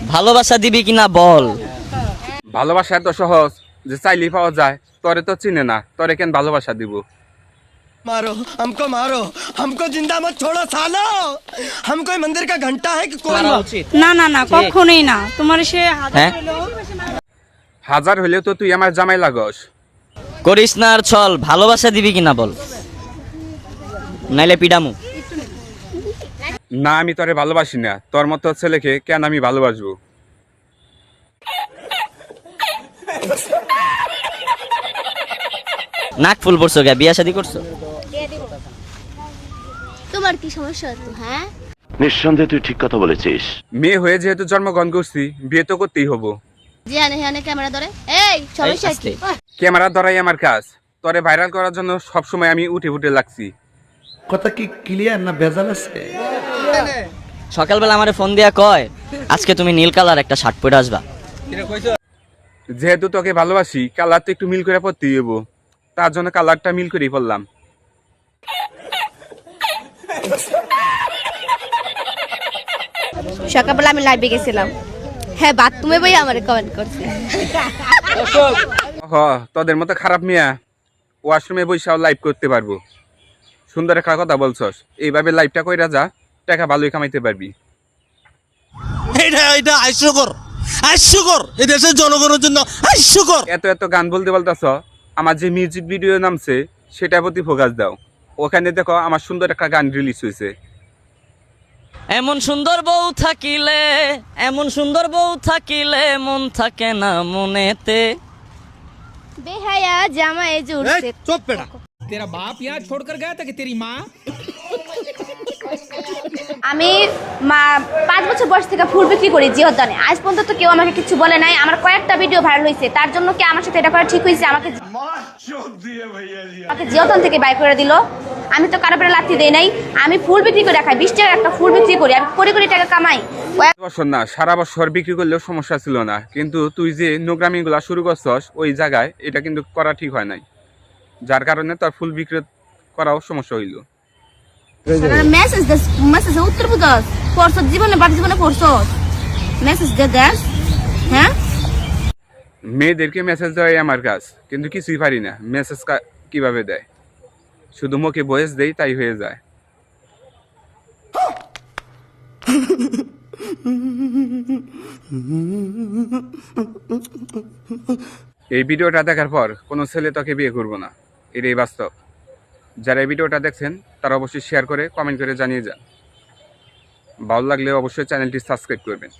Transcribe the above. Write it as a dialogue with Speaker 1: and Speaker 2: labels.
Speaker 1: ভালোবাসা দিবি কিনা বল।
Speaker 2: ভালোবাসা এত সহজ যে চাইলেই পাওয়া যায়? তোরে তো চিনে না, তোরে কেন ভালোবাসা দিব?
Speaker 3: मारो हमको जिंदा मत छोड़ो सालो। हम कोई मंदिर का घंटा है कि कोई?
Speaker 4: না না না কখনোই না। তোমার সে
Speaker 1: হ্যাঁ
Speaker 2: হাজার হইলেও তো তুই আমার জামাই লাগস।
Speaker 1: করিস না আর চল, ভালোবাসা দিবি কিনা বল, নাইলে পিডামু।
Speaker 2: না, আমি তোরে ভালোবাসি না। তোর মতো ছেলেকে কেন আমি ভালোবাসবো?
Speaker 1: নাক ফুল পড়ছো গে, বিয়া শাদি করছো?
Speaker 5: তোমার কি সমস্যা হতো? হ্যাঁ,
Speaker 6: নিঃসন্দেহে তুই ঠিক কথা বলেছিস।
Speaker 2: মেয়ে হয়ে যেহেতু জন্মগ্রহণ করছি, বিয়ে তো করতেই হবো।
Speaker 5: জিয়ানে হিয়ানে ক্যামেরা ধরে। এই সমস্যা কি?
Speaker 2: ক্যামেরা ধরাই আমার কাজ। তোরে ভাইরাল করার জন্য সবসময় আমি উঠে উঠে লাগছি।
Speaker 3: কথা কি ক্লিয়ার না ভেজাল আছে?
Speaker 1: সকালবেলা আমারে ফোন দিয়া কয় আজকে তুমি নীল কালার একটা শার্ট পরে আসবা।
Speaker 2: যেহেতু তোকে ভালোবাসি, কালার তো একটু মিল করে পড়তেই হবো। তার জন্য কালারটা মিল করেই পড়লাম।
Speaker 5: সকালবেলা আমি লাইভে গেছিলাম। হ্যাঁ, বাথরুমে বই আমারে কমেন্ট করছে।
Speaker 2: তোদের মতো খারাপ মিয়া ওয়াশরুমে বৈশাও লাইভ করতে পারবো। সুন্দর একটা কথা বলছস। এইভাবে লাইভটা কইরা যা, টাকা ভালোই কামাইতে পারবি।
Speaker 7: এটা হাস্যকর এই দেশের জনগণের জন্য হাস্যকর।
Speaker 2: এত এত গান বলতে বলতেছ, আমার যে মিউজিক ভিডিও নামছে সেটার প্রতি ফোকাস দাও। ওখানে দেখো আমার সুন্দর একটা গান রিলিজ হয়েছে।
Speaker 1: এমন সুন্দর বউ থাকিলে, এমন সুন্দর বউ থাকিলে মন থাকে না মনেতে।
Speaker 5: বেহায়া জামাই জুড়ছে।
Speaker 7: চুপ বেটা।
Speaker 8: तेरा बाप यहाँ छोड़कर गया था कि तेरी माँ?
Speaker 5: আমি 5 বছর বয়স থেকে ফুল বিক্রি করি জিওদানে। আজ পর্যন্ত তো কেউ আমাকে কিছু বলে নাই। আমার কয়েকটা ভিডিও ভাইরাল হয়েছে, তার জন্য কি আমার সাথে এটা করা ঠিক হয়েছে? আমাকে জিওদান থেকে বাই করে দিল। আমি তো কারো পেরে লাথি দেই নাই। আমি ফুল বিক্রি করে রাখাই, 20 টাকার একটা ফুল বিক্রি করি। আমি কোটি টাকা কামাই।
Speaker 2: বছর না, সারা বছর বিক্রি করলেও সমস্যা ছিল না, কিন্তু তুই যে নোংরামি গুলা শুরু করছস ওই জায়গায়, এটা কিন্তু করা ঠিক হয় নাই, যার কারণে তোর ফুল বিক্রি করাও সমস্যা হইল।
Speaker 5: মেসেজ উত্তর বুঝস পড়ছ জীবনে, বাকি জীবনে পড়ছ মেসেজ দে দেশ। হ্যাঁ,
Speaker 2: মেয়েদেরকে মেসেজ দেওয়াই আমার কাজ, কিন্তু কিছুই পারি না। মেসেজ কিভাবে দেয়? শুধু মুখে ভয়েস দেই, তাই হয়ে যায়। এই ভিডিওটা দেখার পর কোনো ছেলে তোকে বিয়ে করবো না, এটাই বাস্তব। যারা এই ভিডিওটা দেখছেন তারা অবশ্যই শেয়ার করে কমেন্ট করে জানিয়ে যান। ভালো লাগলে অবশ্যই চ্যানেলটি সাবস্ক্রাইব করবেন।